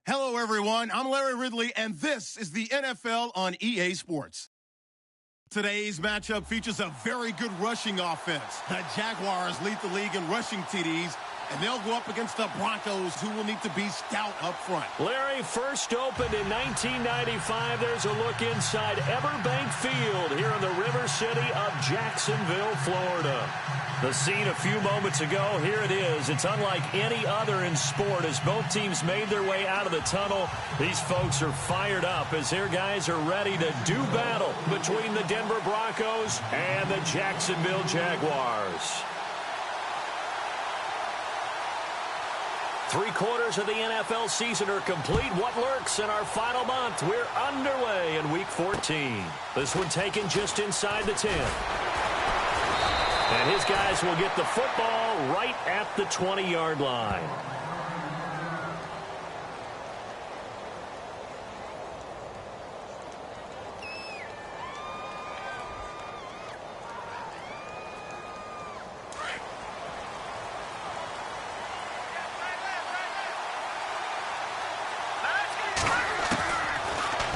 Hello, everyone. I'm Larry Ridley, and this is the NFL on EA Sports. Today's matchup features a very good rushing offense. The Jaguars lead the league in rushing TDs, and they'll go up against the Broncos, who will need to be stout up front. Larry, first opened in 1995. There's a look inside Everbank Field here in the River City of Jacksonville, Florida. The scene a few moments ago, here it is. It's unlike any other in sport as both teams made their way out of the tunnel. These folks are fired up as their guys are ready to do battle between the Denver Broncos and the Jacksonville Jaguars. 3/4 of the NFL season are complete. What lurks in our final month? We're underway in Week 14. This one taken just inside the 10. And his guys will get the football right at the 20-yard line.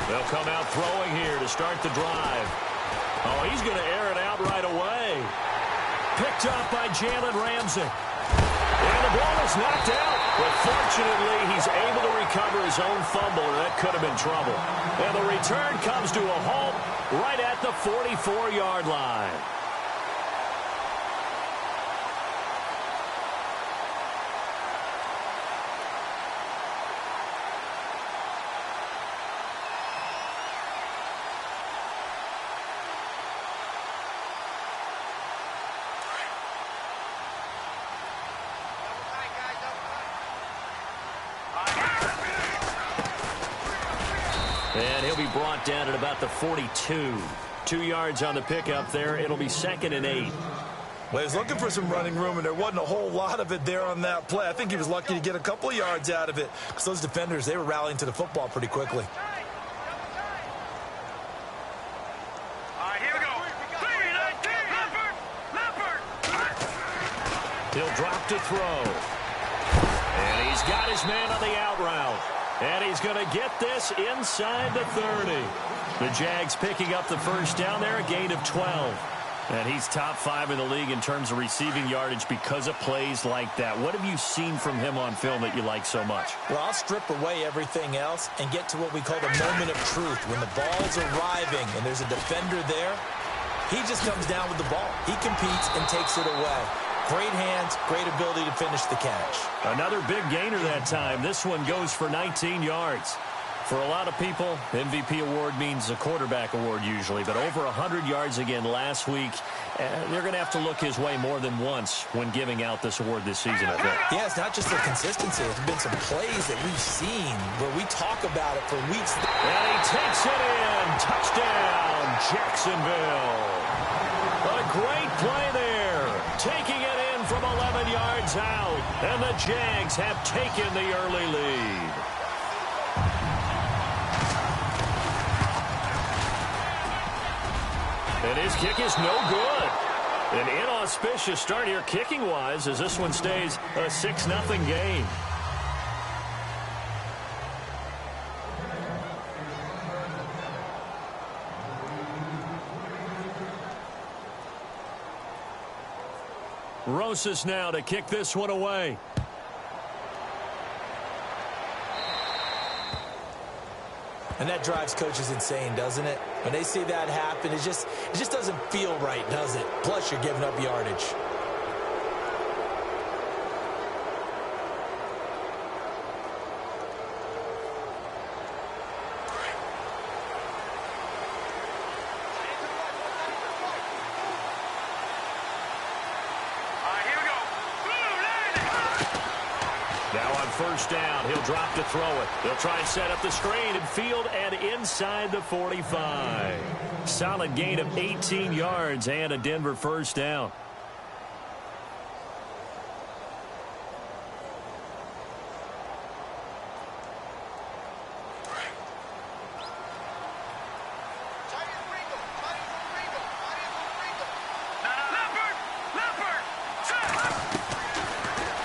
They'll come out throwing here to start the drive. Oh, he's going to air it out right away. Picked up by Jalen Ramsey. And the ball is knocked out. But fortunately, he's able to recover his own fumble, or that could have been trouble. And the return comes to a halt right at the 44-yard line. And he'll be brought down at about the 42. 2 yards on the pickup there. It'll be 2nd and 8. Well, he was looking for some running room, and there wasn't a whole lot of it there on that play. I think he was lucky to get a couple of yards out of it because those defenders, they were rallying to the football pretty quickly. All right, here we go. He'll drop to throw. And he's got his man on the out route. And he's going to get this inside the 30. The Jags picking up the first down there, a gain of 12. And he's top 5 in the league in terms of receiving yardage because of plays like that. What have you seen from him on film that you like so much? Well, I'll strip away everything else and get to what we call the moment of truth. When the ball's arriving and there's a defender there, he just comes down with the ball. He competes and takes it away. Great hands, great ability to finish the catch. Another big gainer that time. This one goes for 19 yards. For a lot of people, MVP award means a quarterback award usually, but over 100 yards again last week. They're going to have to look his way more than once when giving out this award this season, I think. Yeah, it's not just the consistency. There's been some plays that we've seen where we talk about it for weeks. And he takes it in. Touchdown, Jacksonville. A great play there. Taking it in from 11 yards out. And the Jags have taken the early lead. And his kick is no good. An inauspicious start here kicking-wise as this one stays a 6-0 game. Rosas now to kick this one away. And that drives coaches insane, doesn't it? When they see that happen, it just doesn't feel right, does it? Plus, you're giving up yardage. First down. He'll drop to throw it. They'll try and set up the screen and field and inside the 45. Solid gain of 18 yards and a Denver first down.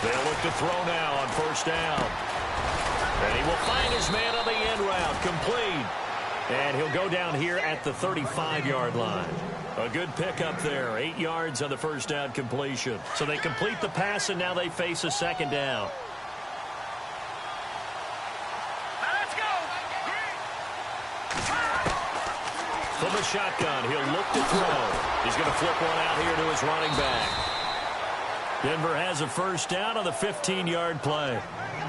They'll look to throw now on first down. And he will find his man on the end route. Complete. And he'll go down here at the 35-yard line. A good pickup there. 8 yards on the first down completion. So they complete the pass, and now they face a second down. Let's go. From the shotgun, he'll look to throw. He's going to flip one out here to his running back. Denver has a first down on the 15-yard play.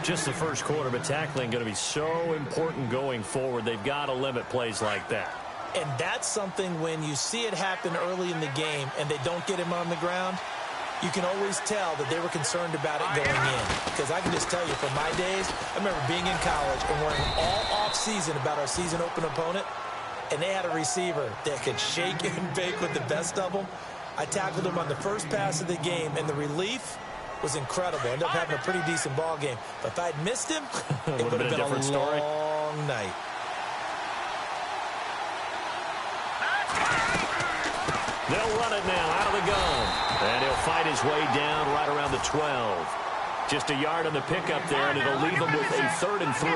Just the first quarter, but tackling going to be so important going forward. They've got to limit plays like that. And that's something when you see it happen early in the game and they don't get him on the ground, you can always tell that they were concerned about it going in. Because I can just tell you from my days, I remember being in college and worrying all off-season about our season open opponent, and they had a receiver that could shake and bake with the best of them. I tackled him on the first pass of the game, and the relief was incredible. Ended up having a pretty decent ball game. But if I'd missed him, it would have been a long night. They'll run it now out of the gun. And he'll fight his way down right around the 12. Just a yard on the pickup there, and it'll leave him with a 3rd and 3.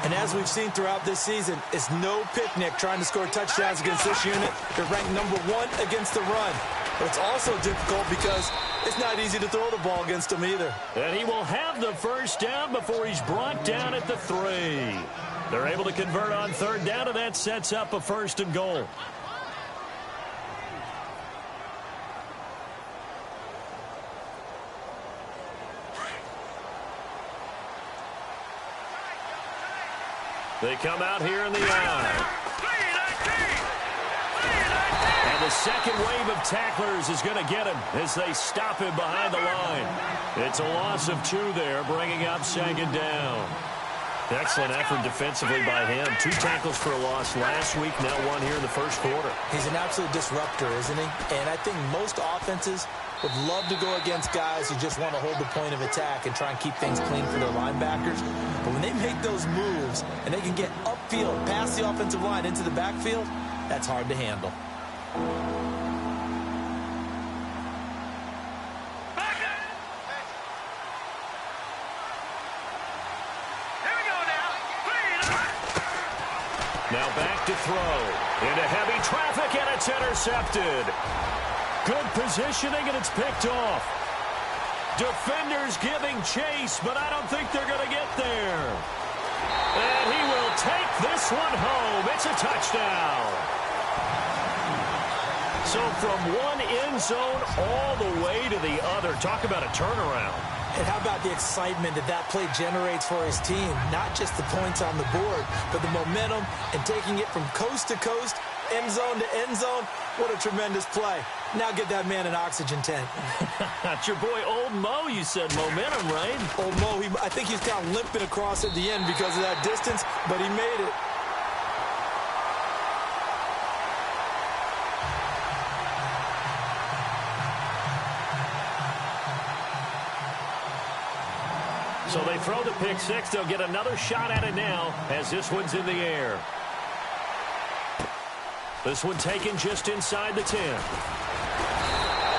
And as we've seen throughout this season, it's no picnic trying to score touchdowns against this unit. They're ranked number 1 against the run. But it's also difficult because it's not easy to throw the ball against them either. And he will have the first down before he's brought down at the 3. They're able to convert on 3rd down, and that sets up a 1st and goal. They come out here in the eye. And the second wave of tacklers is going to get him as they stop him behind the line. It's a loss of 2 there, bringing up 2nd down. Excellent effort defensively by him. 2 tackles for a loss last week, now 1 here in the first quarter. He's an absolute disruptor, isn't he? And I think most offenses would love to go against guys who just want to hold the point of attack and try and keep things clean for their linebackers. But when they make those moves and they can get upfield past the offensive line into the backfield, that's hard to handle. Now back to throw. Into heavy traffic, and it's intercepted. Good positioning, and it's picked off. Defenders giving chase, but I don't think they're going to get there. And he will take this one home. It's a touchdown. So from one end zone all the way to the other. Talk about a turnaround. And how about the excitement that that play generates for his team? Not just the points on the board, but the momentum and taking it from coast to coast, end zone to end zone. What a tremendous play. Now get that man an oxygen tank. That's your boy, Old Mo. You said momentum, right? Old Mo, I think he's kind of limping across at the end because of that distance, but he made it. So they throw the pick 6. They'll get another shot at it now as this one's in the air. This one taken just inside the 10.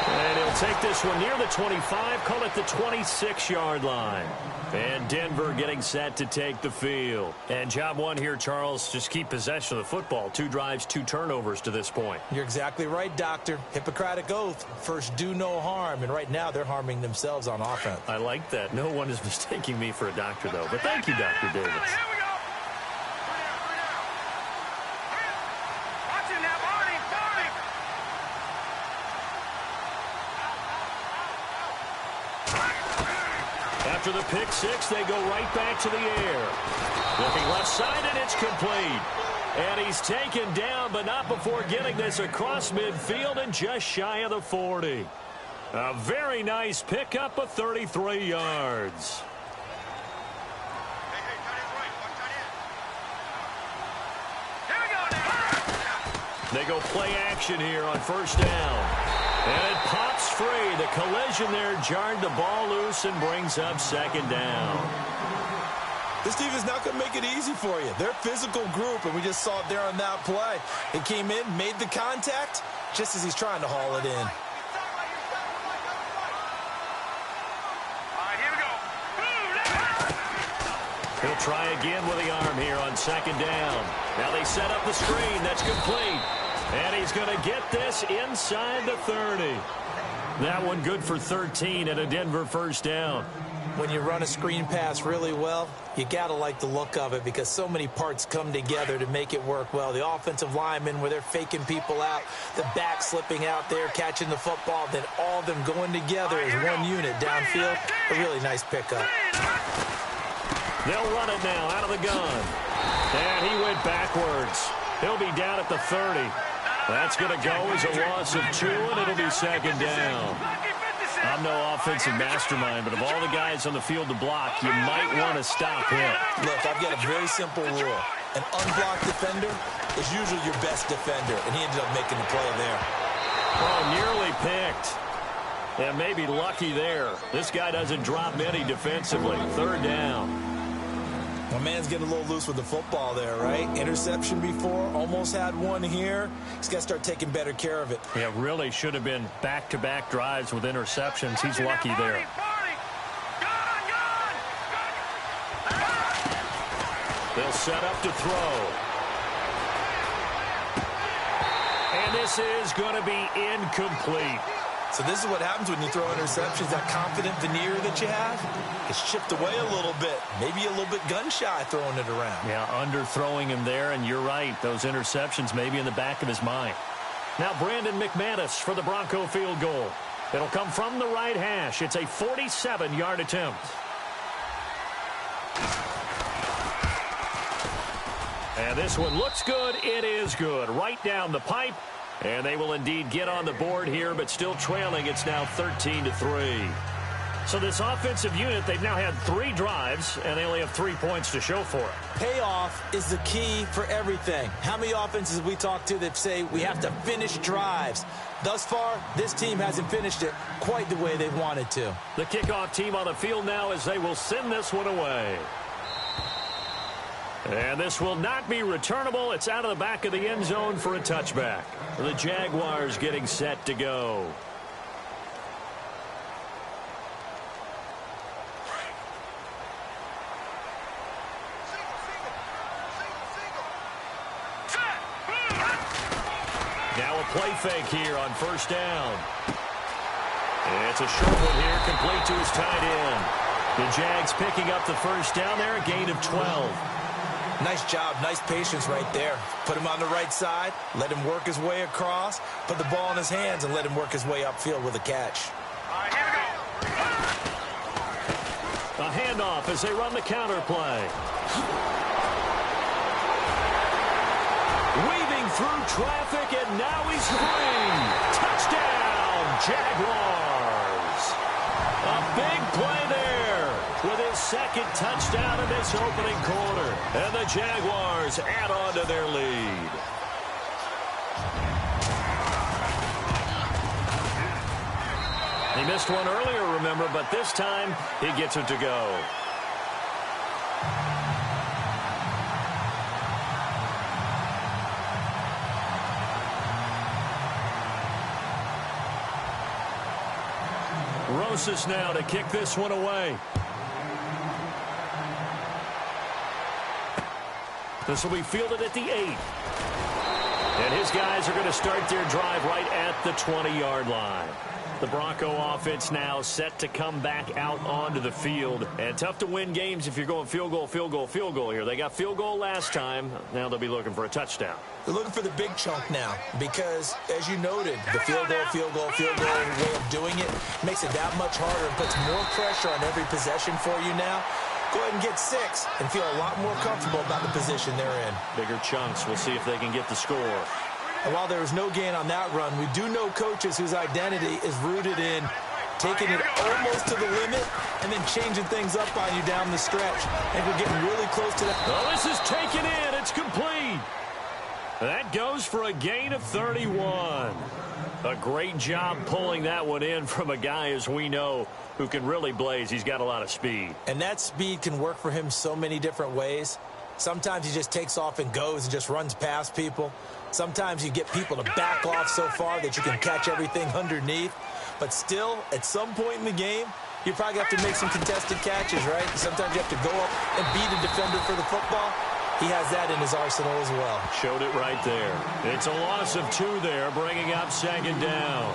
And he'll take this one near the 25, call it the 26-yard line. And Denver getting set to take the field. And job 1 here, Charles, just keep possession of the football. 2 drives, 2 turnovers to this point. You're exactly right, Doctor. Hippocratic oath. First, do no harm. And right now, they're harming themselves on offense. I like that. No one is mistaking me for a doctor, though. But thank you, Dr. Davis. Here we go. Watch it now, Barney. After the pick 6, they go right back to the air. Looking left side, and it's complete. And he's taken down, but not before getting this across midfield and just shy of the 40. A very nice pickup of 33 yards. They go play action here on first down. And it pops free. The collision there jarred the ball loose and brings up second down. This team is not going to make it easy for you. They're a physical group, and we just saw it there on that play. He came in, made the contact, just as he's trying to haul it in. All right, here we go. He'll try again with the arm here on second down. Now they set up the screen. That's complete. And he's going to get this inside the 30. That one good for 13 and a Denver first down. When you run a screen pass really well, you got to like the look of it because so many parts come together to make it work well. The offensive linemen where they're faking people out, the back slipping out there, catching the football, then all of them going together as one unit downfield. A really nice pickup. They'll run it now out of the gun. And he went backwards. He'll be down at the 30. That's going to go as a loss of 2, and it'll be second down. I'm no offensive mastermind, but of all the guys on the field to block, you might want to stop him. Look, I've got a very simple rule. An unblocked defender is usually your best defender, and he ended up making the play there. Oh, nearly picked. And maybe lucky there. This guy doesn't drop many defensively. Third down. My man's getting a little loose with the football there, right? Interception before, almost had one here. He's got to start taking better care of it. Yeah, really should have been back-to-back drives with interceptions. He's lucky there. They'll set up to throw. And this is going to be incomplete. So this is what happens when you throw interceptions. That confident veneer that you have gets chipped away a little bit. Maybe a little bit gun-shy throwing it around. Yeah, underthrowing him there, and you're right. Those interceptions may be in the back of his mind. Now Brandon McManus for the Bronco field goal. It'll come from the right hash. It's a 47-yard attempt. And this one looks good. It is good. Right down the pipe. And they will indeed get on the board here, but still trailing. It's now 13-3. So this offensive unit, they've now had 3 drives, and they only have 3 points to show for it. Payoff is the key for everything. How many offenses we talk to that say we have to finish drives? Thus far, this team hasn't finished it quite the way they wanted to. The kickoff team on the field now as they will send this one away. And this will not be returnable. It's out of the back of the end zone for a touchback. The Jaguars getting set to go. Now a play fake here on first down. It's a short one here, complete to his tight end. The Jags picking up the first down there, a gain of 12. Nice job, nice patience right there. Put him on the right side, let him work his way across, put the ball in his hands, and let him work his way upfield with a catch. All right, here we go. A handoff as they run the counter play. Weaving through traffic, and now he's free. Touchdown, Jaguars. A big play there with his second touchdown in this opening quarter. And the Jaguars add on to their lead. He missed one earlier, remember, but this time he gets it to go. Rosas now to kick this one away. This will be fielded at the 8. And his guys are going to start their drive right at the 20-yard line. The Bronco offense now set to come back out onto the field. And tough to win games if you're going field goal, field goal, field goal here. They got field goal last time. Now they'll be looking for a touchdown. They're looking for the big chunk now because, as you noted, the field goal way of doing it makes it that much harder and puts more pressure on every possession for you now. Go ahead and get 6 and feel a lot more comfortable about the position they're in. Bigger chunks. We'll see if they can get the score. And while there was no gain on that run, we do know coaches whose identity is rooted in taking it almost to the limit and then changing things up on you down the stretch. I think we're getting really close to that. Oh, this is taken in. It's complete. That goes for a gain of 31. A great job pulling that one in from a guy, as we know, who can really blaze. He's got a lot of speed. And that speed can work for him so many different ways. Sometimes he just takes off and goes and just runs past people. Sometimes you get people to back off so far that you can catch everything underneath. But still, at some point in the game, You probably have to make some contested catches, right? Sometimes you have to go up and beat a defender for the football. He has that in his arsenal as well. Showed it right there. It's a loss of 2 there, bringing up 2nd down.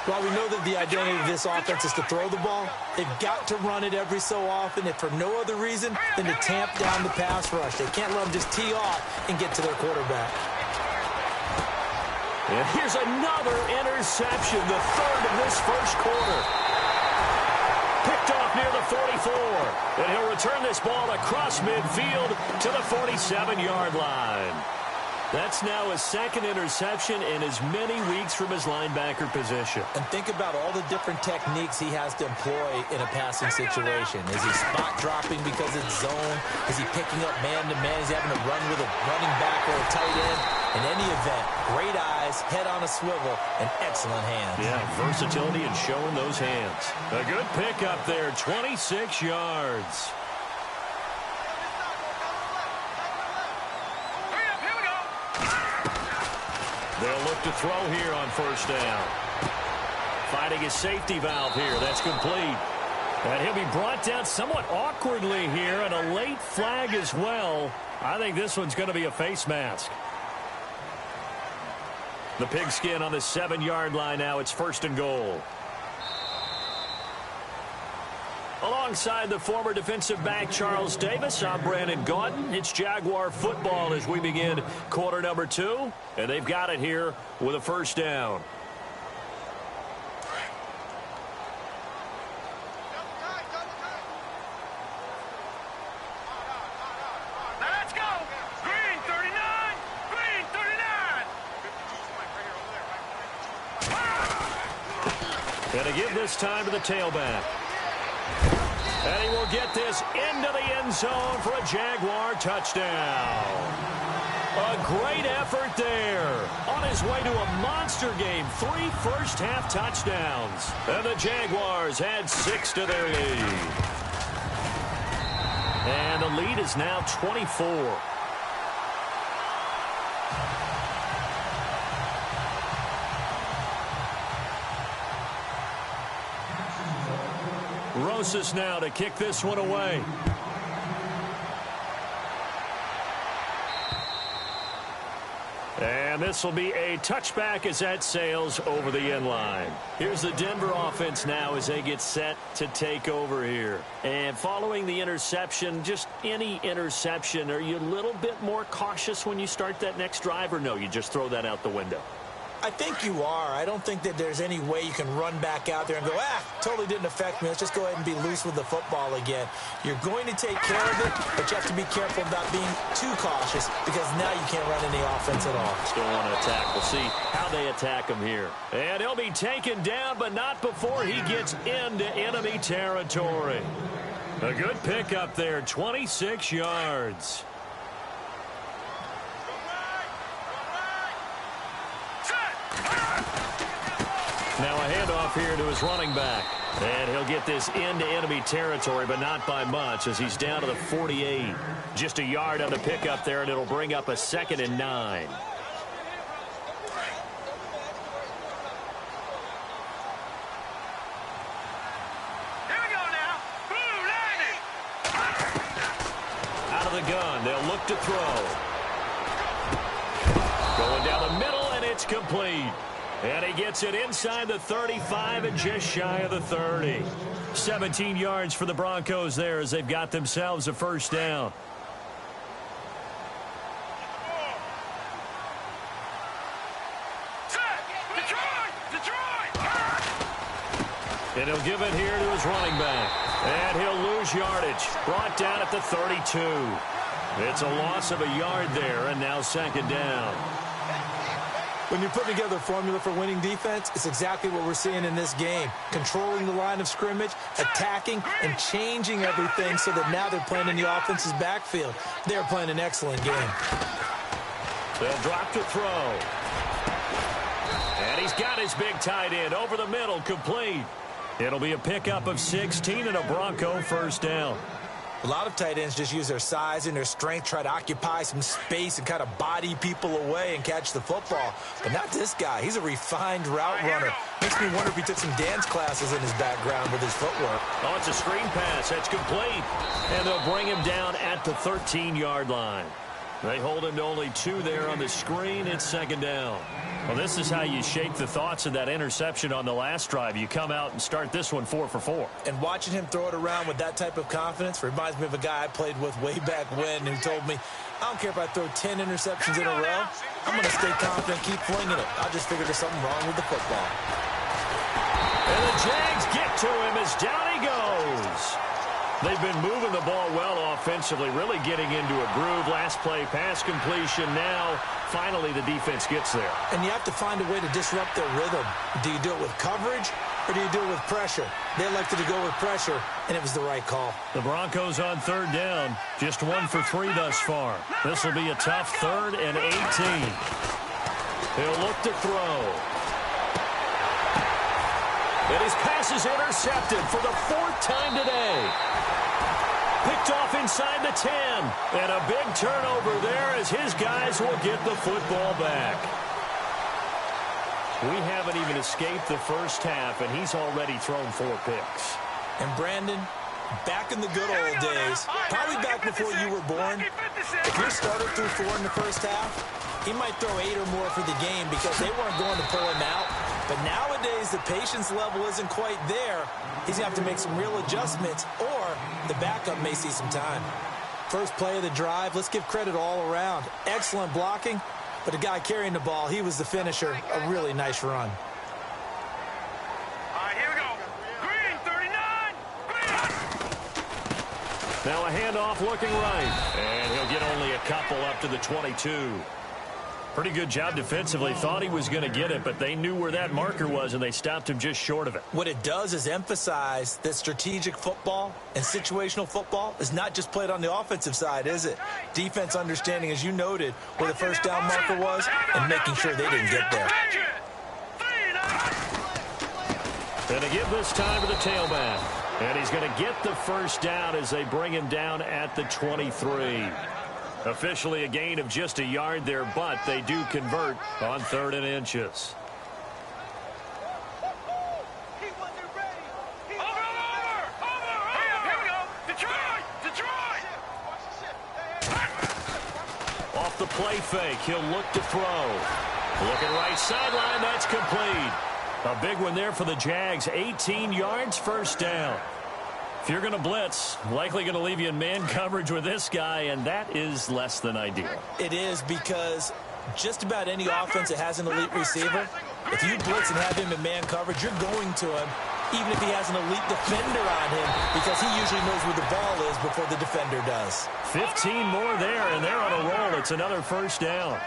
While we know that the identity of this offense is to throw the ball, they've got to run it every so often, if for no other reason than to tamp down the pass rush. They can't let them just tee off and get to their quarterback. And here's another interception, the 3rd of this first quarter. Picked off near the 44. And he'll return this ball across midfield to the 47-yard line. That's now his 2nd interception in as many weeks from his linebacker position. And think about all the different techniques he has to employ in a passing situation. Is he spot dropping because it's zone? Is he picking up man-to-man? Is he having to run with a running back or a tight end? In any event, great eyes, head on a swivel, and excellent hands. Yeah, versatility and showing those hands. A good pickup there, 26 yards. They'll look to throw here on 1st down. Finding his safety valve here. That's complete. And he'll be brought down somewhat awkwardly here, and a late flag as well. I think this one's going to be a face mask. The pigskin on the 7-yard line now. It's 1st and goal. Alongside the former defensive back Charles Davis, I'm Brandon Gaudin. It's Jaguar football as we begin quarter number 2. And they've got it here with a 1st down. Now let's go. Green 39. Green 39. And to give this time to the tailback. And he will get this into the end zone for a Jaguar touchdown. A great effort there. On his way to a monster game. 3 first-half touchdowns. And the Jaguars add 6 to their lead. And the lead is now 24. Rosas now to kick this one away. And this will be a touchback as that sails over the end line. Here's the Denver offense now as they get set to take over here. And following the interception, just any interception, are you a little bit more cautious when you start that next drive, or no, you just throw that out the window? I think you are. I don't think that there's any way you can run back out there and go, totally didn't affect me. Let's just go ahead and be loose with the football again. You're going to take care of it, but you have to be careful about being too cautious because now you can't run any offense at all. Still want to attack. We'll see how they attack him here. And he'll be taken down, but not before he gets into enemy territory. A good pickup there, 26 yards. Now a handoff here to his running back. And he'll get this into enemy territory, but not by much as he's down to the 48. Just a yard on the pickup there, and it'll bring up a 2nd and 9. Here we go now. Boom, landing. Out of the gun, they'll look to throw. Going down the middle, and it's complete. And he gets it inside the 35 and just shy of the 30. 17 yards for the Broncos there as they've got themselves a 1st down. Detroit! And he'll give it here to his running back. And he'll lose yardage. Brought down at the 32. It's a loss of a yard there, and now 2nd down. When you're putting together a formula for winning defense, it's exactly what we're seeing in this game. Controlling the line of scrimmage, attacking, and changing everything so that now they're playing in the offense's backfield. They're playing an excellent game. They'll drop to throw. And he's got his big tight end over the middle, complete. It'll be a pickup of 16 and a Bronco 1st down. A lot of tight ends just use their size and their strength, try to occupy some space and kind of body people away and catch the football. But not this guy. He's a refined route runner. Makes me wonder if he took some dance classes in his background with his footwork. Oh, it's a screen pass. That's complete. And they'll bring him down at the 13-yard line. They hold him to only 2 there on the screen. It's second down. Well, this is how you shake the thoughts of that interception on the last drive. You come out and start this one 4 for 4. And watching him throw it around with that type of confidence reminds me of a guy I played with way back when who told me, I don't care if I throw 10 interceptions in a row. I'm going to stay confident, keep flinging it. I just figured there's something wrong with the football. And the Jags get to him as down he goes. They've been moving the ball well offensively, really getting into a groove. Last play, pass completion. Now, finally, the defense gets there. And you have to find a way to disrupt their rhythm. Do you do it with coverage, or do you do it with pressure? They elected to go with pressure, and it was the right call. The Broncos on third down, just 1 for 3 thus far. This will be a tough 3rd and 18. He'll look to throw. And his pass is intercepted for the 4th time today. Picked off inside the 10. And a big turnover there as his guys will get the football back. We haven't even escaped the first half, and he's already thrown 4 picks. And Brandon, back in the good old days, probably back before you were born, if your starter threw 4 in the first half, he might throw 8 or more for the game because they weren't going to pull him out. But nowadays, the patience level isn't quite there. He's going to have to make some real adjustments, or the backup may see some time. First play of the drive, let's give credit all around. Excellent blocking, but the guy carrying the ball, he was the finisher. A really nice run. All right, here we go. Green, 39. Green. Now a handoff looking right. And he'll get only a couple up to the 22. Pretty good job defensively. Thought he was going to get it, but they knew where that marker was, and they stopped him just short of it. What it does is emphasize that strategic football and situational football is not just played on the offensive side, is it? Defense understanding, as you noted, where the first down marker was and making sure they didn't get there. And they give this time to the tailback. And he's going to get the first down as they bring him down at the 23. Officially a gain of just a yard there, but they do convert on 3rd and inches. Off the play fake, he'll look to throw. Looking right sideline, that's complete. A big one there for the Jags. 18 yards, first down. If you're going to blitz, likely going to leave you in man coverage with this guy, and that is less than ideal. It is, because just about any offense that has an elite receiver, if you blitz and have him in man coverage, you're going to him, even if he has an elite defender on him, because he usually knows where the ball is before the defender does. 15 more there, and they're on a roll. It's another first down.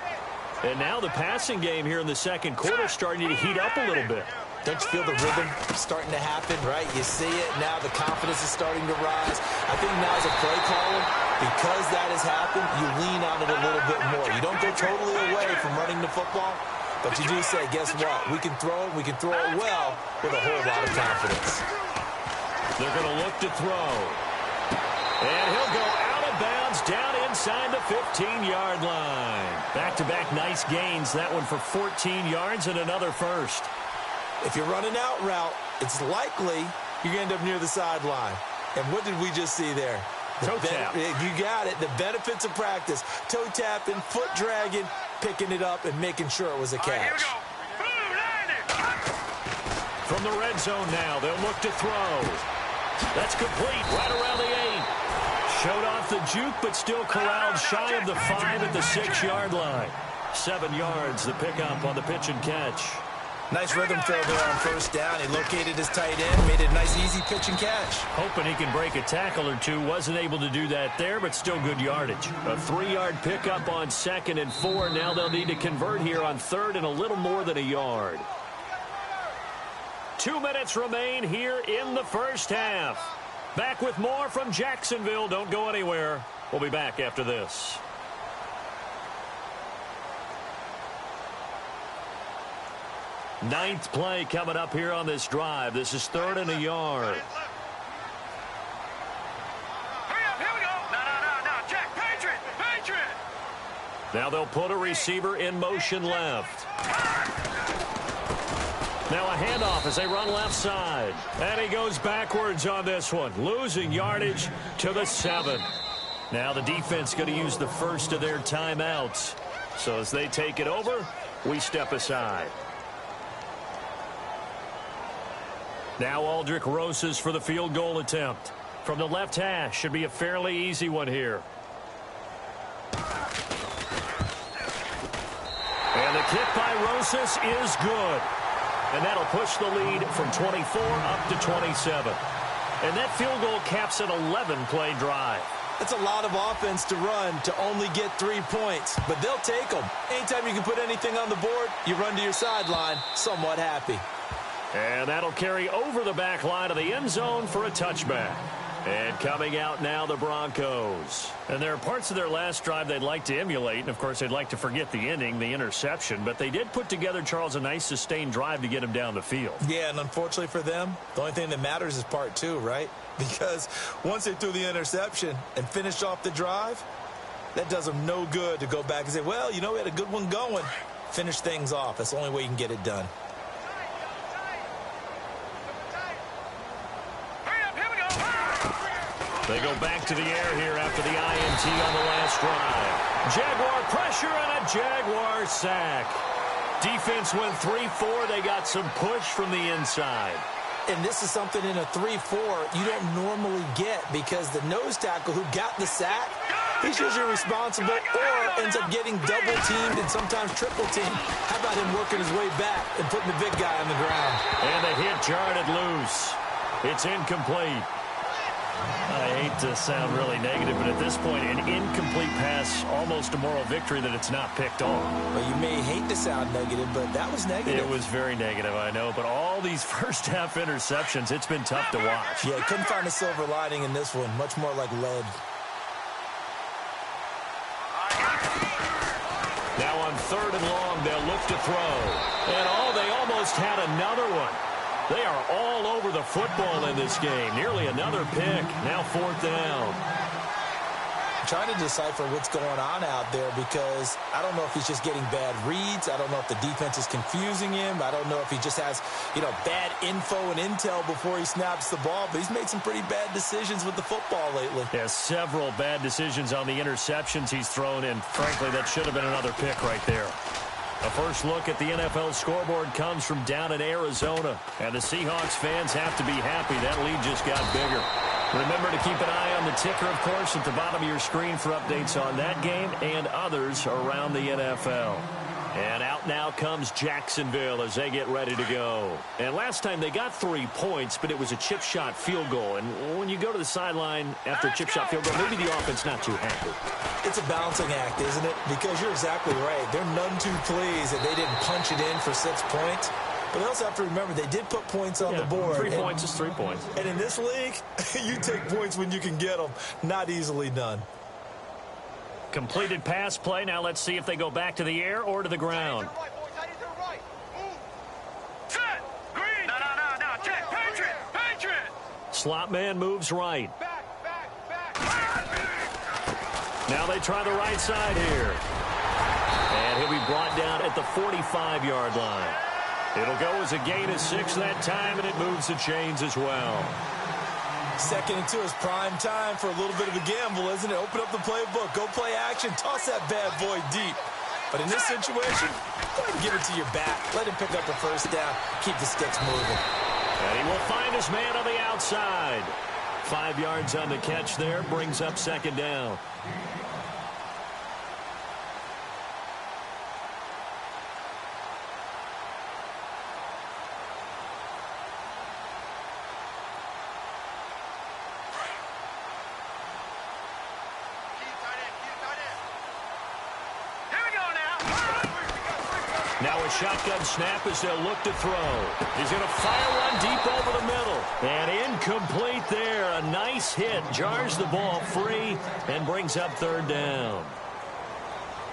And now the passing game here in the second quarter starting to heat up a little bit. Don't you feel the rhythm starting to happen, right? You see it. Now the confidence is starting to rise. I think now as a play caller, because that has happened, you lean on it a little bit more. You don't go totally away from running the football, but you do say, guess what? We can throw it. We can throw it well with a whole lot of confidence. They're going to look to throw. And he'll go out of bounds down inside the 15-yard line. Back-to-back nice gains. That one for 14 yards and another first. If you're running out route, it's likely you're going to end up near the sideline. And what did we just see there? Toe tap. You got it. The benefits of practice. Toe tapping, foot dragging, picking it up, and making sure it was a catch. From the red zone now, they'll look to throw. That's complete right around the 8. Showed off the juke, but still corralled shy of the 5 at the 6-yard line. 7 yards, the pickup on the pitch and catch. Nice rhythm throw there on first down. He located his tight end, made it a nice, easy pitch and catch. Hoping he can break a tackle or two. Wasn't able to do that there, but still good yardage. A 3-yard pickup on 2nd and 4. Now they'll need to convert here on 3rd and a little more than a yard. 2 minutes remain here in the first half. Back with more from Jacksonville. Don't go anywhere. We'll be back after this. Ninth play coming up here on this drive. This is 3rd and a yard. Hurry up, Now they'll put a receiver in motion left. Now a handoff as they run left side. And he goes backwards on this one, losing yardage to the 7. Now the defense going to use the first of their timeouts. So as they take it over, we step aside. Now Aldrich Rosas for the field goal attempt. From the left hash, should be a fairly easy one here. And the kick by Rosas is good. And that'll push the lead from 24 up to 27. And that field goal caps an 11-play drive. It's a lot of offense to run to only get 3 points, but they'll take them. Anytime you can put anything on the board, you run to your sideline somewhat happy. And that'll carry over the back line of the end zone for a touchback. And coming out now, the Broncos. And there are parts of their last drive they'd like to emulate. And, of course, they'd like to forget the inning, the interception. But they did put together, Charles, a nice sustained drive to get him down the field. Yeah, and unfortunately for them, the only thing that matters is part 2, right? Because once they threw the interception and finished off the drive, that does them no good to go back and say, well, you know, we had a good one going. Finish things off. That's the only way you can get it done. They go back to the air here after the INT on the last drive. Jaguar pressure and a Jaguar sack. Defense went 3-4. They got some push from the inside. And this is something in a 3-4 you don't normally get because the nose tackle who got the sack, he's usually responsible or ends up getting double-teamed and sometimes triple-teamed. How about him working his way back and putting the big guy on the ground? And the hit jarred it loose. It's incomplete. I hate to sound really negative, but at this point, an incomplete pass, almost a moral victory that it's not picked off. Well, you may hate to sound negative, but that was negative. It was very negative, I know, but all these first-half interceptions, it's been tough to watch. Yeah, couldn't find a silver lining in this one, much more like lead. Now on 3rd and long, they'll look to throw. And they almost had another one. They are all over the football in this game. Nearly another pick. Now 4th down. I'm trying to decipher what's going on out there because I don't know if he's just getting bad reads. I don't know if the defense is confusing him. I don't know if he just has, bad info and intel before he snaps the ball. But he's made some pretty bad decisions with the football lately. Yeah, several bad decisions on the interceptions he's thrown, and frankly, that should have been another pick right there. A first look at the NFL scoreboard comes from down in Arizona. And the Seahawks fans have to be happy. That lead just got bigger. Remember to keep an eye on the ticker, of course, at the bottom of your screen for updates on that game and others around the NFL. And out now comes Jacksonville as they get ready to go. And last time they got 3 points, but it was a chip shot field goal. And when you go to the sideline after a chip shot field goal, maybe the offense not too happy. It's a balancing act, isn't it? Because you're exactly right. They're none too pleased that they didn't punch it in for 6 points. But they also have to remember they did put points on the board. 3 points is 3 points. And in this league, you take points when you can get them. Not easily done. Completed pass play. Now let's see if they go back to the air or to the ground. Slot man moves right. Now they try the right side here. And he'll be brought down at the 45-yard line. It'll go as a gain of 6 that time, and it moves the chains as well. 2nd and 2 is prime time for a little bit of a gamble, isn't it? Open up the playbook, go play action, toss that bad boy deep. But in this situation, go ahead and give it to your back. Let him pick up a first down. Keep the sticks moving. And he will find his man on the outside. 5 yards on the catch there, brings up 2nd down. Now a shotgun snap as they'll look to throw. He's going to fire one deep over the middle. And incomplete there. A nice hit. Jars the ball free and brings up 3rd down.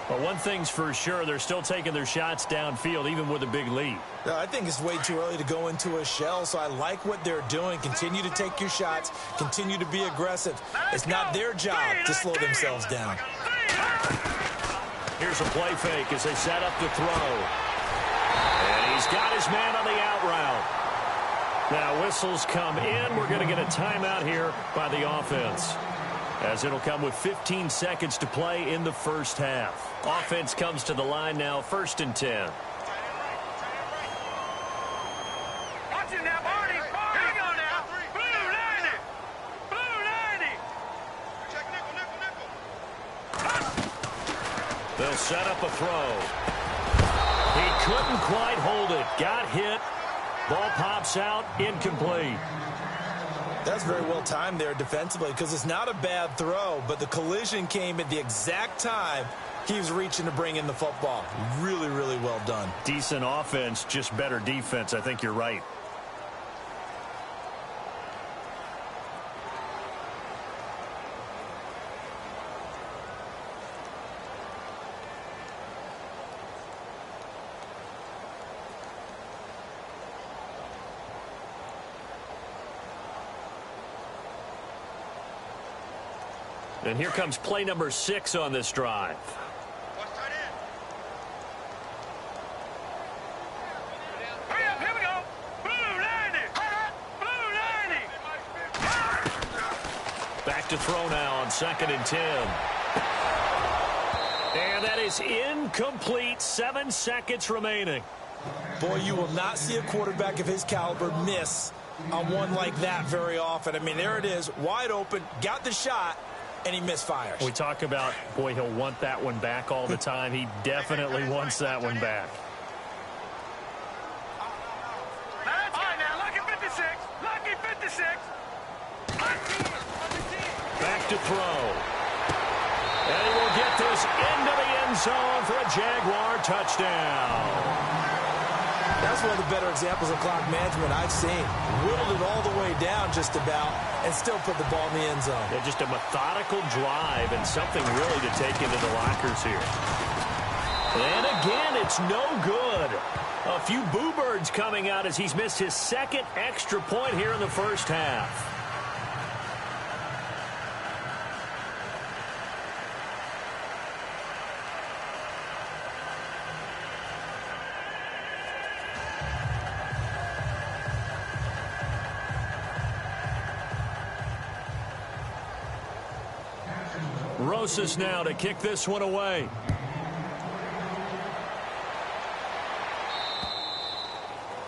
But one thing's for sure, they're still taking their shots downfield, even with a big lead. I think it's way too early to go into a shell, so I like what they're doing. Continue to take your shots. Continue to be aggressive. It's not their job to slow themselves down. Here's a play fake as they set up to throw. And he's got his man on the out route. Now whistles come in. We're going to get a timeout here by the offense, as it'll come with 15 seconds to play in the first half. Offense comes to the line now, 1st and 10. Watch it now, Barney. Here we go now. Blue 90. Blue 90. Check nickel. They'll set up a throw. He couldn't quite hold it. Got hit. Ball pops out, incomplete. That's very well timed there defensively, because it's not a bad throw, but the collision came at the exact time he was reaching to bring in the football. Really, really well done. Decent offense, just better defense. I think you're right. And here comes play number 6 on this drive. Hurry up, here we go. Blue 90. Blue 90. Back to throw now on 2nd and 10. And that is incomplete. 7 seconds remaining. Boy, you will not see a quarterback of his caliber miss on one like that very often. I mean, there it is, wide open, got the shot, and he misfires. We talk about, boy, he'll want that one back all the time. He definitely wants that one back. All right, now, lucky 56. Lucky 56. Back to throw. And he will get this into the end zone for a Jaguar touchdown. That's one of the better examples of clock management I've seen. Whittled it all the way down just about and still put the ball in the end zone. Yeah, just a methodical drive and something really to take into the lockers here. And again, it's no good. A few boo birds coming out as he's missed his 2nd extra point here in the first half. Rosas now to kick this one away.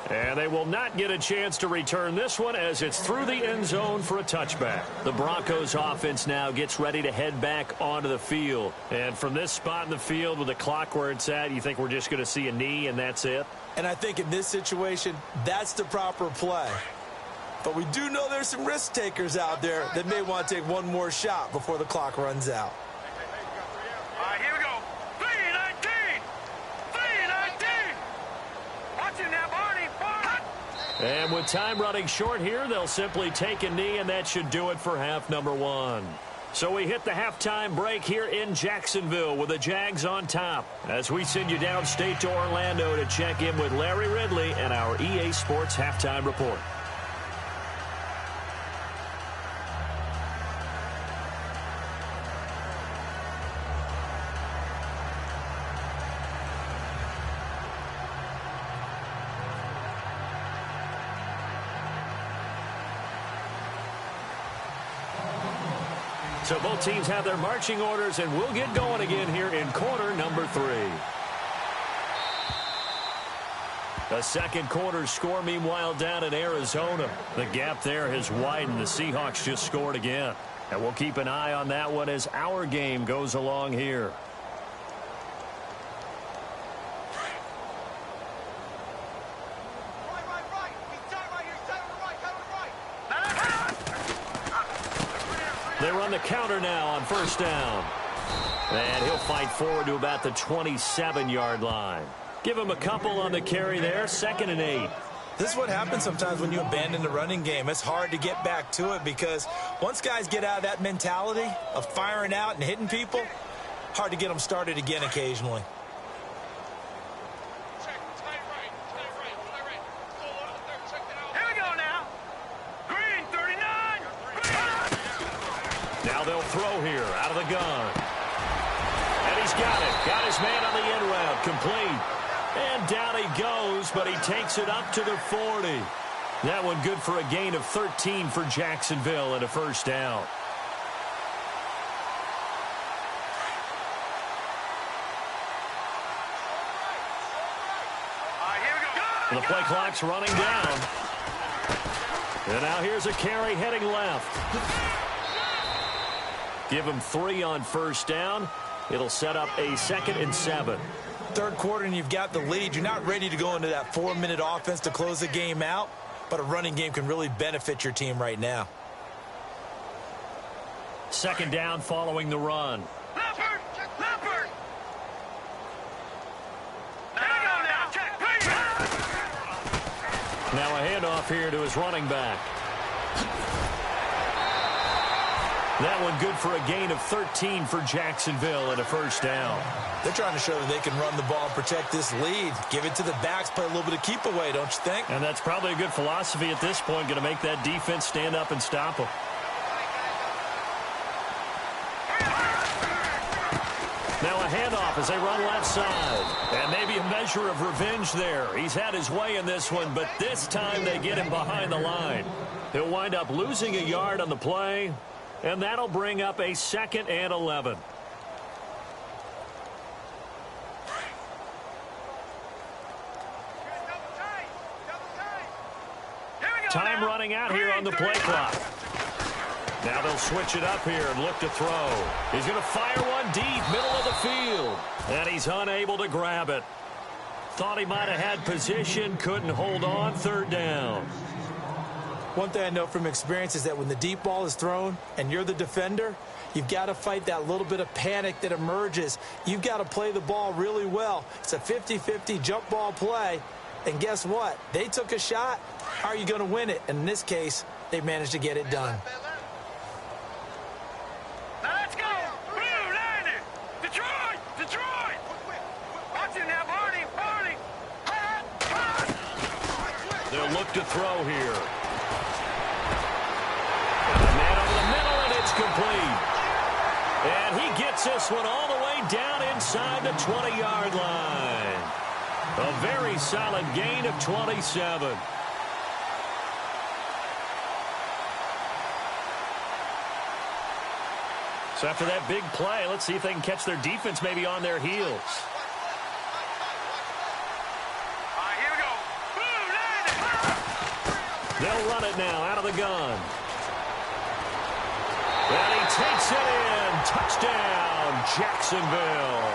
And they will not get a chance to return this one as it's through the end zone for a touchback. The Broncos offense now gets ready to head back onto the field. And from this spot in the field with the clock where it's at, you think we're just going to see a knee and that's it? And I think in this situation, that's the proper play. But we do know there's some risk takers out there that may want to take one more shot before the clock runs out. All right, here we go. 319. 319. Watch it now, Barney. Barney. And with time running short here, they'll simply take a knee, and that should do it for half number 1. So we hit the halftime break here in Jacksonville with the Jags on top, as we send you downstate to Orlando to check in with Larry Ridley and our EA Sports Halftime Report. So both teams have their marching orders, and we'll get going again here in quarter number 3. The second quarter score, meanwhile, down in Arizona. The gap there has widened. The Seahawks just scored again. And we'll keep an eye on that one as our game goes along here. They run the counter now on first down. And he'll fight forward to about the 27-yard line. Give him a couple on the carry there, 2nd and 8. This is what happens sometimes when you abandon the running game. It's hard to get back to it because once guys get out of that mentality of firing out and hitting people, hard to get them started again occasionally. Here we go now. Green 39. Now they'll throw here out of the gun. And he's He's got it. Got his man on the end route. Complete. And down he goes, but he takes it up to the 40. That one good for a gain of 13 for Jacksonville and a first down. The play clock's running down. And now here's a carry heading left. Give him 3 on first down. It'll set up a 2nd and 7. Third quarter and you've got the lead. You're not ready to go into that 4-minute offense to close the game out, but a running game can really benefit your team right now. 2nd down following the run. Leopard! Leopard! Now a handoff here to his running back. That one good for a gain of 13 for Jacksonville and a first down. They're trying to show that they can run the ball and protect this lead. Give it to the backs, play a little bit of keep away, don't you think? And that's probably a good philosophy at this point, going to make that defense stand up and stop them. Now a handoff as they run left side. And maybe a measure of revenge there. He's had his way in this one, but this time they get him behind the line. He'll wind up losing a yard on the play, and that'll bring up a 2nd and 11. Time running out here on the play clock. Now they'll switch it up here and look to throw. He's going to fire one deep, middle of the field. And he's unable to grab it. Thought he might have had position, couldn't hold on, 3rd down. One thing I know from experience is that when the deep ball is thrown and you're the defender, you've got to fight that little bit of panic that emerges. You've got to play the ball really well. It's a 50-50 jump ball play. And guess what? They took a shot. How are you going to win it? And in this case, they managed to get it done. Now let's go! Blue, 90! Detroit! Detroit! Watch it now, Barney! Barney! They'll look to throw here. And the man over the middle, and it's complete. And he gets this one all the way down inside the 20-yard line. A very solid gain of 27. So after that big play, let's see if they can catch their defense maybe on their heels. All right, here we go. Blue, 90! They'll run it now out of the gun. And he takes it in. Touchdown, Jacksonville.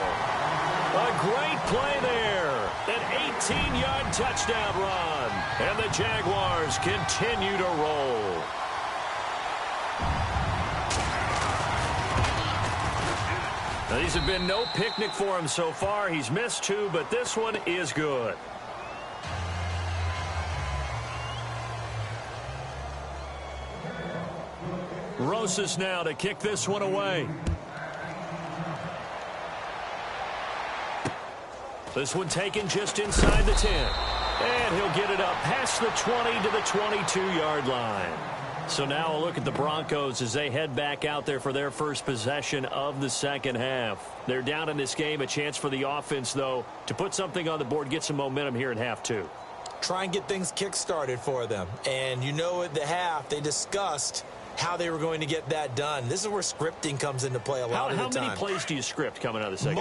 A great play there. An 18-yard touchdown run. And the Jaguars continue to roll. Now, these have been no picnic for him so far. He's missed 2, but this one is good. Rosas now to kick this one away. This one taken just inside the 10. And he'll get it up past the 20 to the 22-yard line. So now a look at the Broncos as they head back out there for their first possession of the second half. They're down in this game. A chance for the offense, though, to put something on the board, get some momentum here in half 2. Try and get things kick-started for them. And you know at the half, they discussed how they were going to get that done. This is where scripting comes into play a lot of the time. How many plays do you script coming out of the second?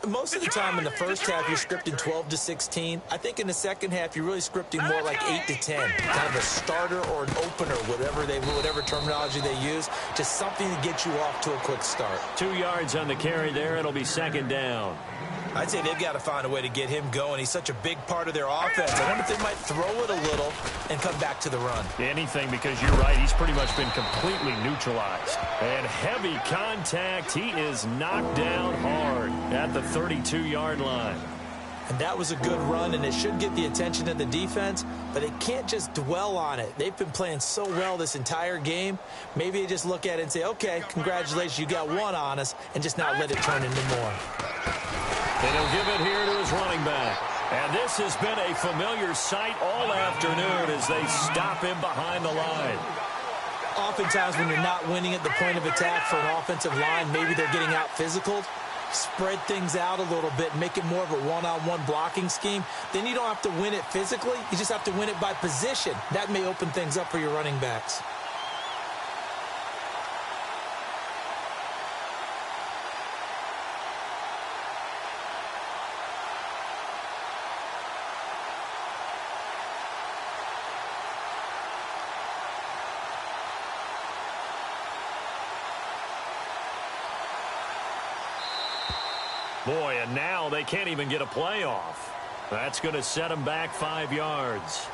Most of the time in the first half, you're scripting 12 to 16. I think in the second half, you're really scripting more like 8 to 10. Kind of a starter or an opener, whatever terminology they use. Just something to get you off to a quick start. 2 yards on the carry there. It'll be 2nd down. I'd say they've got to find a way to get him going. He's such a big part of their offense. I wonder if they might throw it a little and come back to the run. Anything, because you're right. He's pretty much been completely neutralized. And heavy contact. He is knocked down hard at the 32-yard line. And that was a good run, and it should get the attention of the defense, but they can't just dwell on it. They've been playing so well this entire game. Maybe they just look at it and say, okay, congratulations, you got one on us, and just not let it turn into more. And he'll give it here to his running back. And this has been a familiar sight all afternoon as they stop him behind the line. Oftentimes when you're not winning at the point of attack for an offensive line, maybe they're getting out physical. spread things out a little bit, make it more of a one-on-one blocking scheme, then you don't have to win it physically. You just have to win it by position. That may open things up for your running backs. Boy, and now they can't even get a play off. That's going to set them back 5 yards.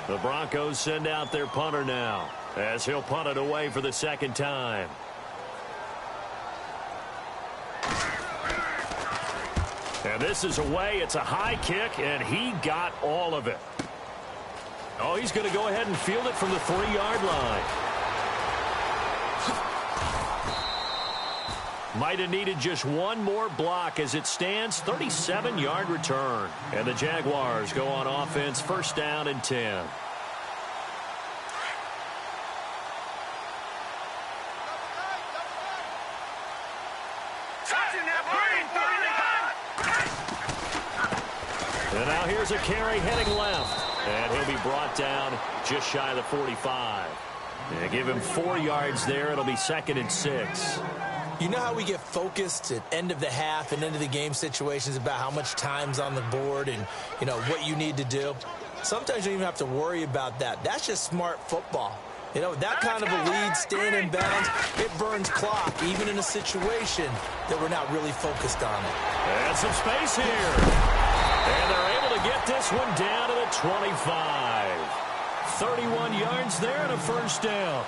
The Broncos send out their punter now, as he'll punt it away for the second time. And this is away. It's a high kick, and he got all of it. Oh, he's going to go ahead and field it from the 3-yard line. Might have needed just one more block as it stands. 37-yard return. And the Jaguars go on offense, first down and 10. And now here's a carry heading left. And he'll be brought down just shy of the 45. And give him 4 yards there. It'll be 2nd and 6. You know how we get focused at end of the half and end of the game situations about how much time's on the board and, you know, what you need to do? Sometimes you don't even have to worry about that. That's just smart football. You know, that kind of a lead, staying in bounds, it burns clock, even in a situation that we're not really focused on it. And some space here. And they're able to get this one down to the 25. 31 yards there and a first down.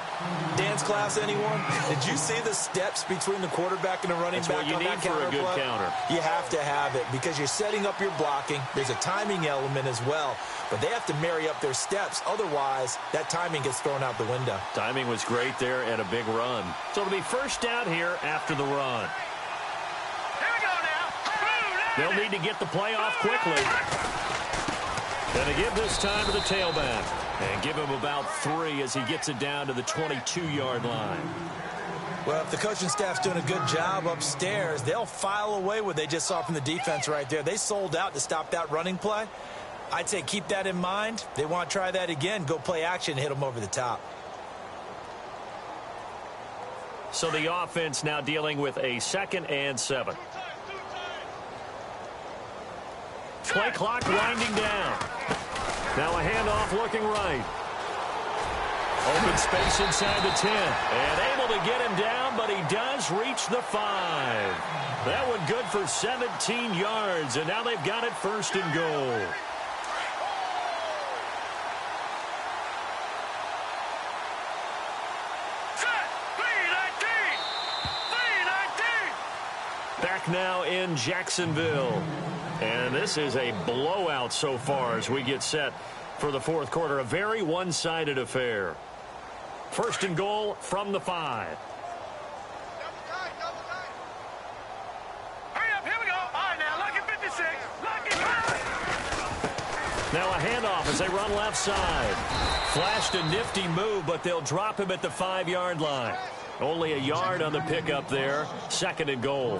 Dance class, anyone? Did you see the steps between the quarterback and the running back on that counter play? That's what you need for a good counter. You have to have it because you're setting up your blocking. There's a timing element as well, but they have to marry up their steps. Otherwise, that timing gets thrown out the window. Timing was great there and a big run. So it'll be first down here after the run. Here we go now. They'll need to get the play off quickly. Going to give this time to the tailback. And give him about 3 as he gets it down to the 22-yard line. Well, if the coaching staff's doing a good job upstairs, they'll file away what they just saw from the defense right there. They sold out to stop that running play. I'd say keep that in mind. They want to try that again. Go play action, hit them over the top. So the offense now dealing with a 2nd and 7. Play clock winding down. Now a handoff looking right. Open space inside the 10. And able to get him down, but he does reach the 5. That one good for 17 yards, and now they've got it 1st and goal. Back now in Jacksonville. And this is a blowout so far as we get set for the 4th quarter. A very one-sided affair. 1st and goal from the 5. Hurry up, here we go. All right, now, lucky 56. Lucky 5. Now a handoff as they run left side. Flashed a nifty move, but they'll drop him at the 5-yard line. Only a yard on the pickup there. 2nd and goal.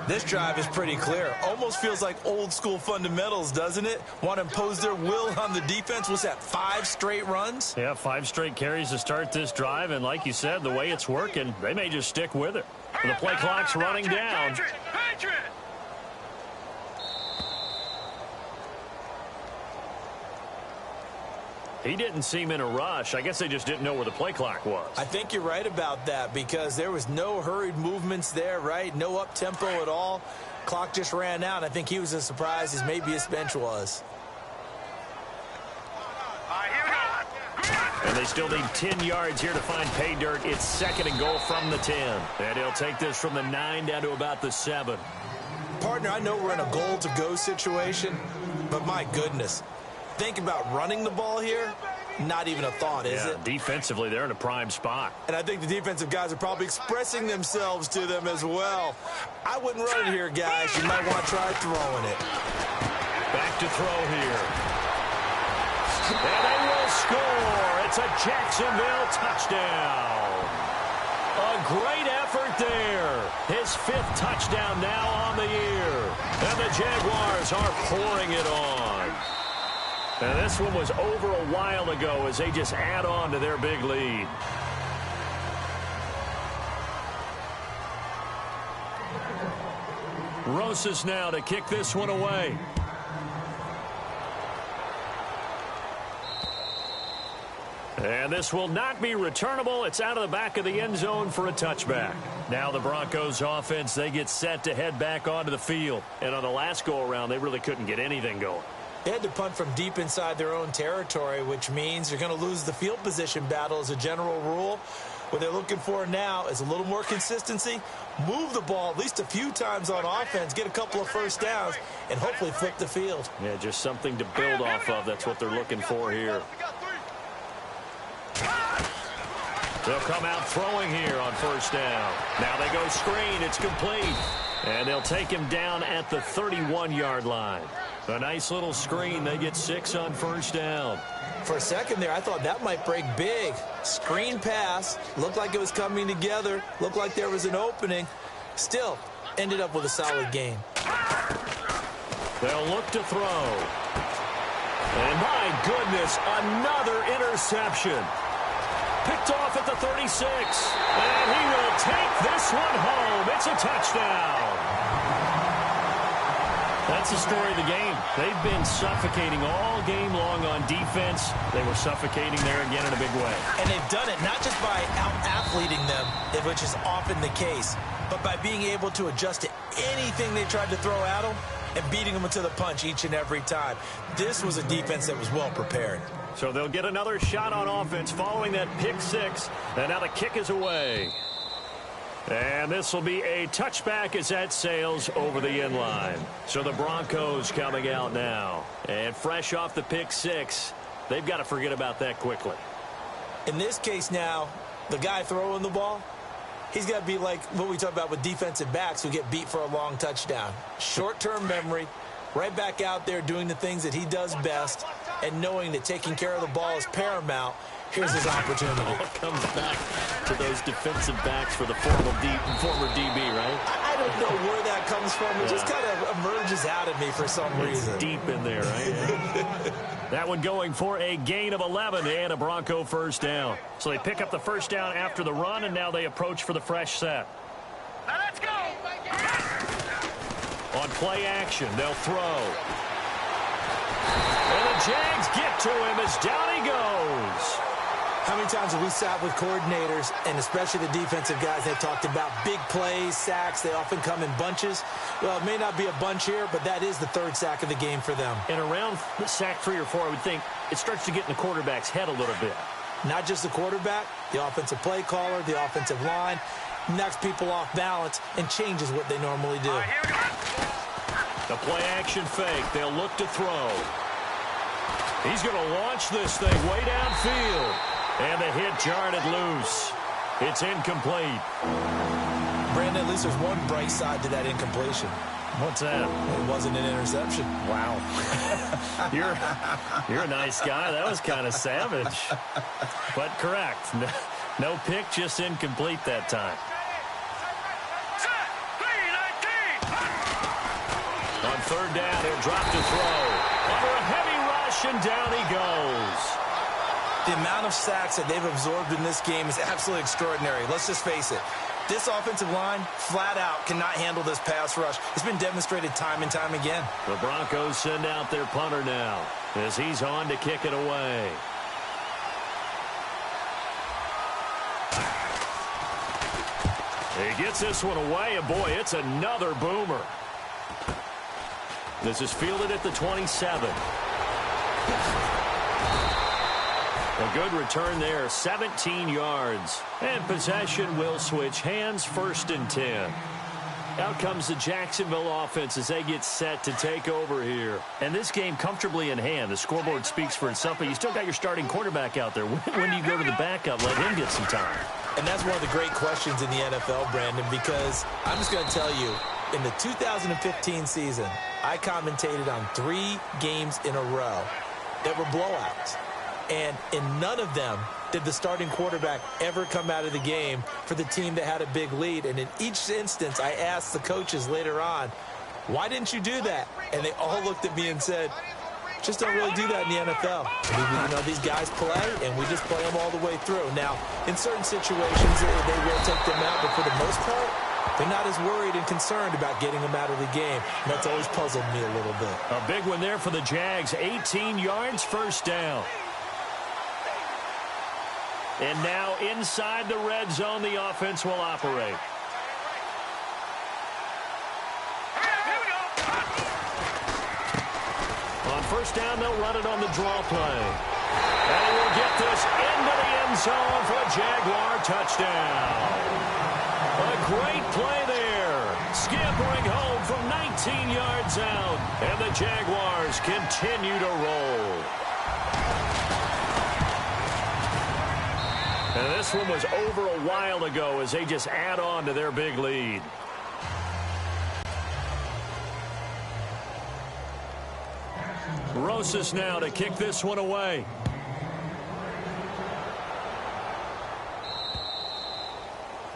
This drive is pretty clear. Almost feels like old school fundamentals, doesn't it? Want to impose their will on the defense. Was that 5 straight runs? Yeah, 5 straight carries to start this drive. And like you said, the way it's working, they may just stick with it. The play clock's running down. Patriot. He didn't seem in a rush. I guess they just didn't know where the play clock was. I think you're right about that because there was no hurried movements there, right? No up-tempo at all. Clock just ran out. I think he was as surprised as maybe his bench was. And they still need 10 yards here to find pay dirt. It's 2nd and goal from the 10. And he'll take this from the 9 down to about the 7. Partner, I know we're in a goal-to-go situation, but my goodness. Think about running the ball here. Not even a thought, is it? Defensively, they're in a prime spot. And I think the defensive guys are probably expressing themselves to them as well. I wouldn't run it here, guys. You might want to try throwing it. Back to throw here. And they will score. It's a Jacksonville touchdown. A great effort there. His 5th touchdown now on the year. And the Jaguars are pouring it on. And this one was over a while ago as they just add on to their big lead. Rosas now to kick this one away. And this will not be returnable. It's out of the back of the end zone for a touchback. Now the Broncos offense, they get set to head back onto the field. And on the last go-around, they really couldn't get anything going. They had to punt from deep inside their own territory, which means you're going to lose the field position battle as a general rule. What they're looking for now is a little more consistency, move the ball at least a few times on offense, get a couple of first downs, and hopefully flip the field. Yeah, just something to build off of. That's what they're looking for here. They'll come out throwing here on first down. Now they go screen. It's complete. And they'll take him down at the 31-yard line. A nice little screen. They get 6 on first down. For a second there, I thought that might break big. Screen pass. Looked like it was coming together. Looked like there was an opening. Still, ended up with a solid gain. They'll look to throw. And my goodness, another interception. Picked off at the 36. And he will take this one home. It's a touchdown. That's the story of the game. They've been suffocating all game long on defense. They were suffocating there again in a big way. And they've done it not just by out-athleting them, which is often the case, but by being able to adjust to anything they tried to throw at them and beating them to the punch each and every time. This was a defense that was well prepared. So they'll get another shot on offense following that pick 6. And now the kick is away. And this will be a touchback as that sails over the end line. So the Broncos coming out now. And fresh off the pick 6, they've got to forget about that quickly. In this case now, the guy throwing the ball, he's got to be like what we talk about with defensive backs who get beat for a long touchdown. Short-term memory, right back out there doing the things that he does best, and knowing that taking care of the ball is paramount. Here's his opportunity. All comes back to those defensive backs for the former DB, right? I don't know where that comes from. It just kind of emerges out of me for some reason. It's deep in there, right? That one going for a gain of 11 and a Bronco first down. So they pick up the first down after the run, and now they approach for the fresh set. Now let's go. On play action, they'll throw. And the Jags get to him as down he goes. How many times have we sat with coordinators, and especially the defensive guys, they've talked about big plays, sacks. They often come in bunches. Well, it may not be a bunch here, but that is the 3rd sack of the game for them. And around sack 3 or 4, I would think it starts to get in the quarterback's head a little bit. Not just the quarterback, the offensive play caller, the offensive line, knocks people off balance and changes what they normally do. Here we go. The play action fake. They'll look to throw. He's going to launch this thing way downfield. And the hit jarred it loose. It's incomplete. Brandon, at least there's one bright side to that incompletion. What's that? It wasn't an interception. Wow. You're a nice guy. That was kind of savage. But correct. No pick, just incomplete that time. On 3rd down, he'll drop to throw. Under a heavy rush, and down he goes. The amount of sacks that they've absorbed in this game is absolutely extraordinary. Let's just face it. This offensive line, flat out, cannot handle this pass rush. It's been demonstrated time and time again. The Broncos send out their punter now as he's on to kick it away. He gets this one away, and boy, it's another boomer. This is fielded at the 27. A good return there, 17 yards. And possession will switch hands, 1st and 10. Out comes the Jacksonville offense as they get set to take over here. And this game comfortably in hand. The scoreboard speaks for itself, but you still got your starting quarterback out there. When do you go to the backup, let him get some time? And that's one of the great questions in the NFL, Brandon, because I'm just going to tell you, in the 2015 season, I commentated on 3 games in a row that were blowouts. And in none of them did the starting quarterback ever come out of the game for the team that had a big lead. And in each instance, I asked the coaches later on, why didn't you do that? And they all looked at me and said, just don't really do that in the NFL. These guys play, and we just play them all the way through. Now, in certain situations, they will take them out, but for the most part, they're not as worried and concerned about getting them out of the game. And that's always puzzled me a little bit. A big one there for the Jags. 18 yards, first down. And now inside the red zone, the offense will operate. On first down, they'll run it on the draw play. And he will get this into the end zone for a Jaguar touchdown. A great play there. Scampering home from 19 yards out. And the Jaguars continue to roll. And this one was over a while ago as they just add on to their big lead. Rosas now to kick this one away.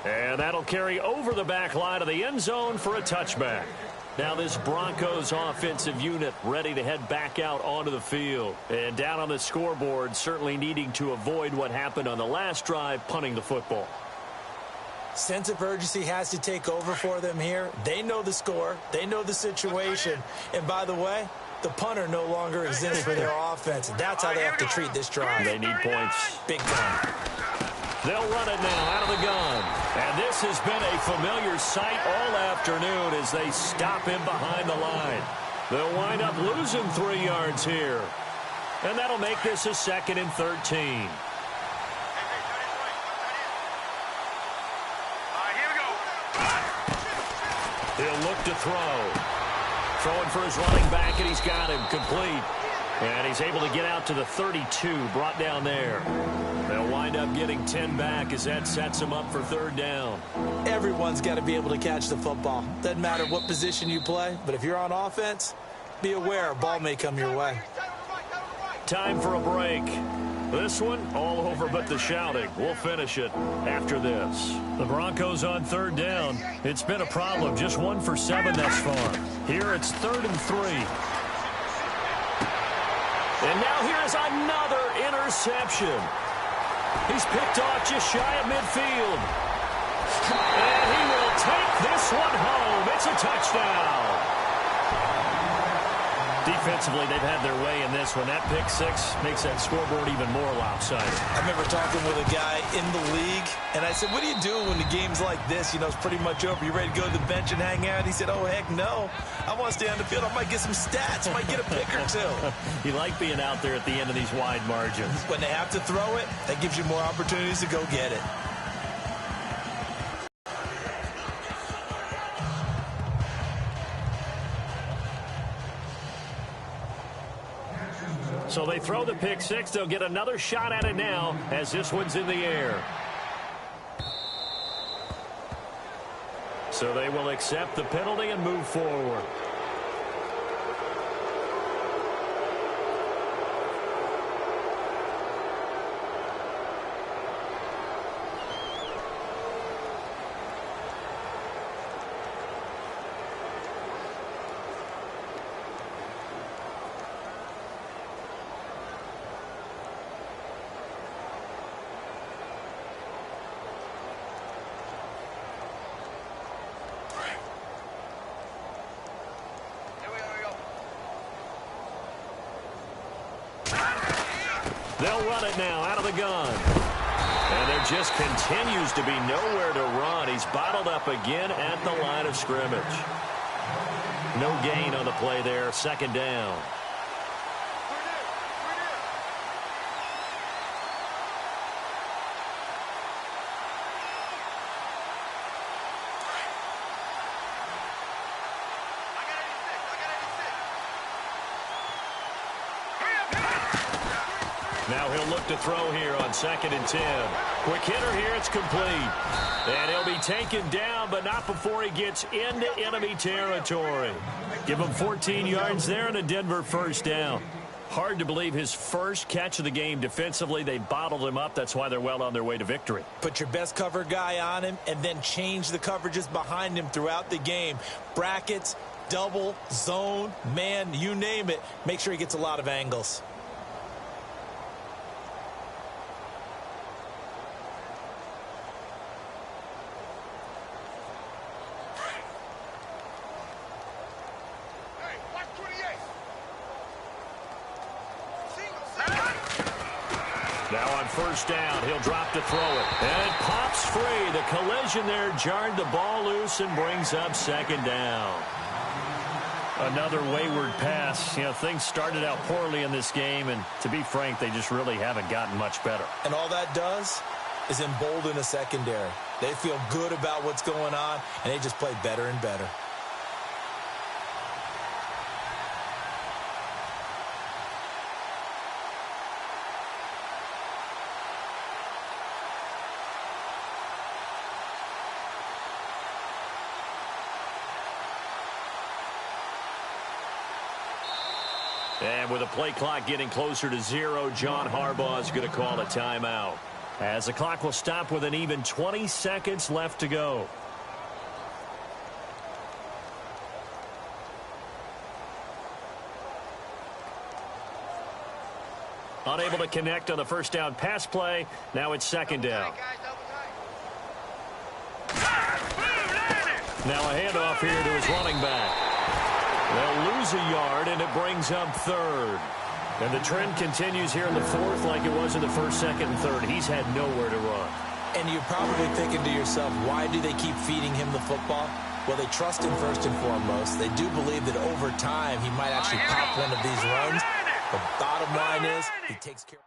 And that'll carry over the back line of the end zone for a touchback. Now this Broncos offensive unit ready to head back out onto the field. And down on the scoreboard, certainly needing to avoid what happened on the last drive, punting the football. Sense of urgency has to take over for them here. They know the score. They know the situation. And by the way, the punter no longer exists for their offense. That's how they have to treat this drive. They need points. Big time. They'll run it now out of the gun. And this has been a familiar sight all afternoon as they stop him behind the line. They'll wind up losing 3 yards here. And that'll make this a 2nd and 13. He'll look to throw. Throwing for his running back, and he's got him complete. And he's able to get out to the 32, brought down there. They'll wind up getting 10 back as that sets them up for 3rd down. Everyone's got to be able to catch the football. Doesn't matter what position you play, but if you're on offense, be aware a ball may come your way. Time for a break. This one, all over but the shouting. We'll finish it after this. The Broncos on 3rd down. It's been a problem. Just 1 for 7 thus far. Here it's 3rd and 3. And now here's another interception. He's picked off just shy of midfield. And he will take this one home. It's a touchdown. Defensively, they've had their way in this one. That pick six makes that scoreboard even more lopsided. I remember talking with a guy in the league, and I said, what do you do when the game's like this? You know, it's pretty much over. You ready to go to the bench and hang out? He said, oh, heck no. I want to stay on the field. I might get some stats. I might get a pick or two. You like being out there at the end of these wide margins. When they have to throw it, that gives you more opportunities to go get it. So they throw the pick six. They'll get another shot at it now as this one's in the air. So they will accept the penalty and move forward. They'll run it now out of the gun. And there just continues to be nowhere to run. He's bottled up again at the line of scrimmage. No gain on the play there. 2nd down. Now he'll look to throw here on 2nd and 10. Quick hitter here, it's complete. And he'll be taken down, but not before he gets into enemy territory. Give him 14 yards there and a Denver 1st down. Hard to believe his first catch of the game defensively. They bottled him up. That's why they're well on their way to victory. Put your best cover guy on him and then change the coverages behind him throughout the game. Brackets, double, zone, man, you name it. Make sure he gets a lot of angles. Now on first down, he'll drop to throw it. And it pops free. The collision there jarred the ball loose and brings up second down. Another wayward pass. You know, things started out poorly in this game, and to be frank, they just really haven't gotten much better. And all that does is embolden a secondary. They feel good about what's going on, and they just play better and better. And with the play clock getting closer to 0, John Harbaugh is going to call a timeout, as the clock will stop with an even 20 seconds left to go. Unable to connect on the first down pass play. Now it's second down. Now a handoff here to his running back. They'll lose a yard, and it brings up third. And the trend continues here in the fourth like it was in the first, second, and third. He's had nowhere to run. And you're probably thinking to yourself, why do they keep feeding him the football? Well, they trust him first and foremost. They do believe that over time he might actually pop one of these runs. The bottom line is he takes care of